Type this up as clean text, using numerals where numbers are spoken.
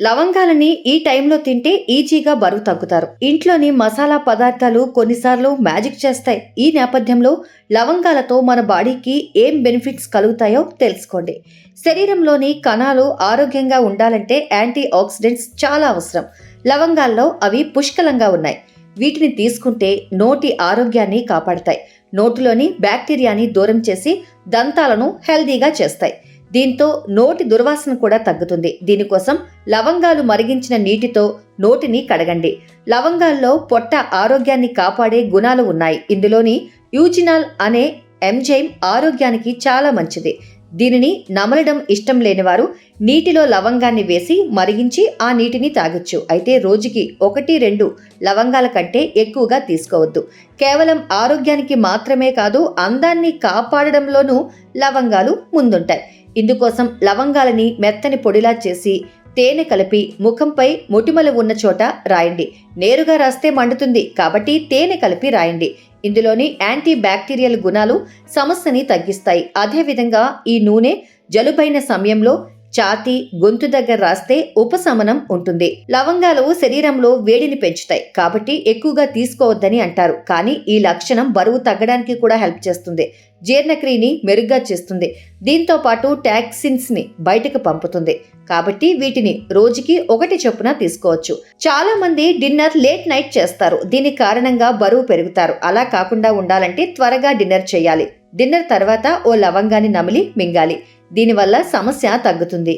లవంగాలని ఈ టైంలో తింటే ఈజీగా బరువు తగ్గుతారు. ఇంట్లోని మసాలా పదార్థాలు కొన్నిసార్లు మ్యాజిక్ చేస్తాయి. ఈ నేపథ్యంలో లవంగాలతో మన బాడీకి ఏం బెనిఫిట్స్ కలుగుతాయో తెలుసుకోండి. శరీరంలోని కణాలు ఆరోగ్యంగా ఉండాలంటే యాంటీ ఆక్సిడెంట్స్ చాలా అవసరం. లవంగాల్లో అవి పుష్కలంగా ఉన్నాయి. వీటిని తీసుకుంటే నోటి ఆరోగ్యాన్ని కాపాడతాయి. నోటిలోని బ్యాక్టీరియాని దూరం చేసి దంతాలను హెల్దీగా చేస్తాయి. దీంతో నోటి దుర్వాసన కూడా తగ్గుతుంది. దీనికోసం లవంగాలు మరిగించిన నీటితో నోటిని కడగండి. లవంగాల్లో పొట్ట ఆరోగ్యాన్ని కాపాడే గుణాలు ఉన్నాయి. ఇందులోని యూజినాల్ అనే ఎంజైమ్ ఆరోగ్యానికి చాలా మంచిది. దీనిని నమలడం ఇష్టం లేనివారు నీటిలో లవంగాన్ని వేసి మరిగించి ఆ నీటిని తాగొచ్చు. అయితే రోజుకి 1-2 లవంగాల కంటే ఎక్కువగా తీసుకోవద్దు. కేవలం ఆరోగ్యానికి మాత్రమే కాదు, అందాన్ని కాపాడడంలోనూ లవంగాలు ముందుంటాయి. ఇందుకోసం లవంగాలని మెత్తని పొడిలా చేసి తేనె కలిపి ముఖంపై మొటిమలు ఉన్న చోట రాయండి. నేరుగా రాస్తే మండుతుంది కాబట్టి తేనె కలిపి రాయండి. ఇందులోని యాంటీ బ్యాక్టీరియల్ గుణాలు సమస్యని తగ్గిస్తాయి. అదేవిధంగా ఈ నూనె జలుబైన సమయంలో ఛాతీ, గొంతు దగ్గర రాస్తే ఉపశమనం ఉంటుంది. లవంగాలు శరీరంలో వేడిని పెంచుతాయి కాబట్టి ఎక్కువగా తీసుకోవద్దని అంటారు. కానీ ఈ లక్షణం బరువు తగ్గడానికి కూడా హెల్ప్ చేస్తుంది. జీర్ణక్రియని మెరుగ్గా చేస్తుంది. దీంతో పాటు టాక్సిన్స్ ని బయటకు పంపుతుంది. కాబట్టి వీటిని రోజుకి 1 చొప్పున తీసుకోవచ్చు. చాలా మంది డిన్నర్ లేట్ నైట్ చేస్తారు. దీని కారణంగా బరువు పెరుగుతారు. అలా కాకుండా ఉండాలంటే త్వరగా డిన్నర్ చేయాలి. డిన్నర్ తర్వాత ఓ లవంగాన్ని నమిలి మింగాలి. దీనివల్ల సమస్య తగ్గుతుంది.